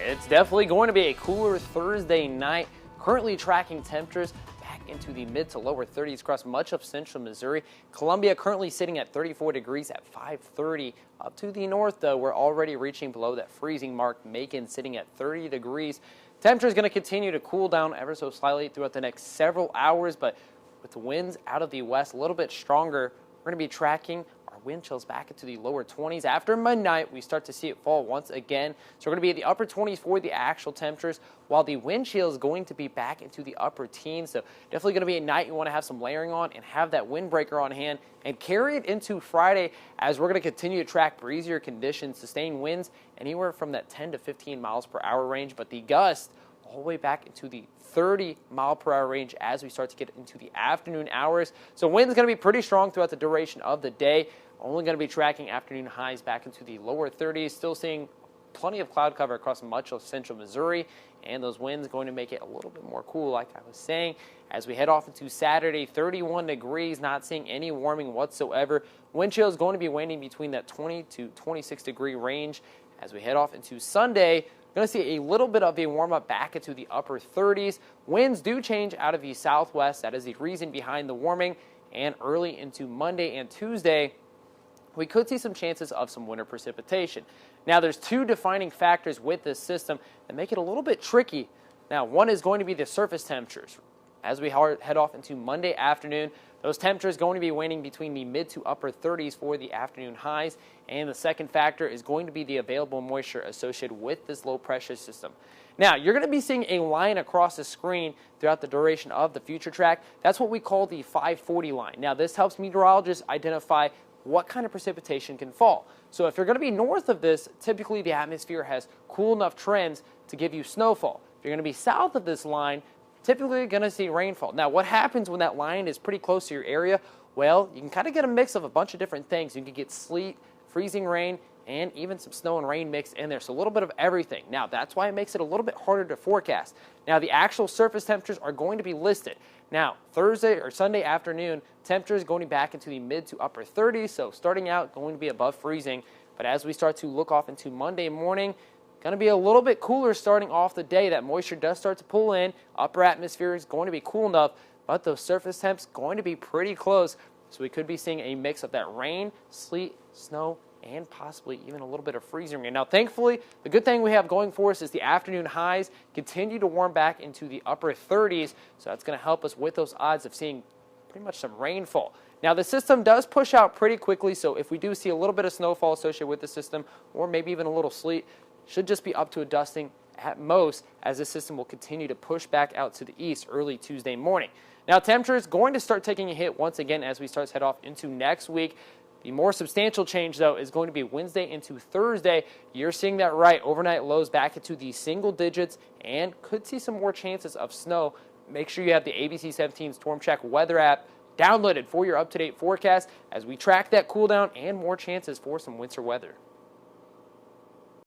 It's definitely going to be a cooler Thursday night. Currently tracking temperatures back into the mid to lower 30s across much of central Missouri. Columbia currently sitting at 34 degrees at 5:30. Up to the north, though, we're already reaching below that freezing mark. Macon sitting at 30 degrees. Temperature is going to continue to cool down ever so slightly throughout the next several hours, but with the winds out of the west a little bit stronger, we're going to be tracking our wind chills back into the lower 20s. After midnight, we start to see it fall once again. So we're going to be at the upper 20s for the actual temperatures, while the wind chill is going to be back into the upper teens. So definitely going to be a night you want to have some layering on and have that windbreaker on hand and carry it into Friday, as we're going to continue to track breezier conditions, sustained winds anywhere from that 10 to 15 miles per hour range, but the gust all the way back into the 30-mile-per-hour range as we start to get into the afternoon hours. So wind's going to be pretty strong throughout the duration of the day. Only going to be tracking afternoon highs back into the lower 30s. Still seeing plenty of cloud cover across much of central Missouri, and those winds going to make it a little bit more cool, like I was saying. As we head off into Saturday, 31 degrees, not seeing any warming whatsoever. Wind chill is going to be waning between that 20 to 26 degree range. As we head off into Sunday, going to see a little bit of a warm up back into the upper 30s. Winds do change out of the southwest. That is the reason behind the warming. And early into Monday and Tuesday, we could see some chances of some winter precipitation. Now, there's two defining factors with this system that make it a little bit tricky. Now, one is going to be the surface temperatures. As we head off into Monday afternoon, those temperatures going to be waning between the mid to upper 30s for the afternoon highs. And the second factor is going to be the available moisture associated with this low pressure system. Now, you're going to be seeing a line across the screen throughout the duration of the future track. That's what we call the 540 line. Now, this helps meteorologists identify what kind of precipitation can fall. So if you're going to be north of this, typically the atmosphere has cool enough trends to give you snowfall. If you're going to be south of this line, typically you're going to see rainfall. Now, what happens when that line is pretty close to your area? Well, you can kind of get a mix of a bunch of different things. You can get sleet, freezing rain, and even some snow and rain mixed in there. So a little bit of everything. Now, that's why it makes it a little bit harder to forecast. Now, the actual surface temperatures are going to be listed. Now, Thursday or Sunday afternoon, temperatures going back into the mid to upper 30s. So starting out, going to be above freezing. But as we start to look off into Monday morning, going to be a little bit cooler starting off the day. That moisture does start to pull in. Upper atmosphere is going to be cool enough, but those surface temps going to be pretty close. So we could be seeing a mix of that rain, sleet, snow, and possibly even a little bit of freezing rain. Now, thankfully, the good thing we have going for us is the afternoon highs continue to warm back into the upper 30s. So that's going to help us with those odds of seeing pretty much some rainfall. Now, the system does push out pretty quickly. So if we do see a little bit of snowfall associated with the system, or maybe even a little sleet, should just be up to a dusting at most, as this system will continue to push back out to the east early Tuesday morning. Now, temperature is going to start taking a hit once again as we start to head off into next week. The more substantial change, though, is going to be Wednesday into Thursday. You're seeing that right. Overnight lows back into the single digits and could see some more chances of snow. Make sure you have the ABC 17 Storm Track weather app downloaded for your up-to-date forecast as we track that cool down and more chances for some winter weather.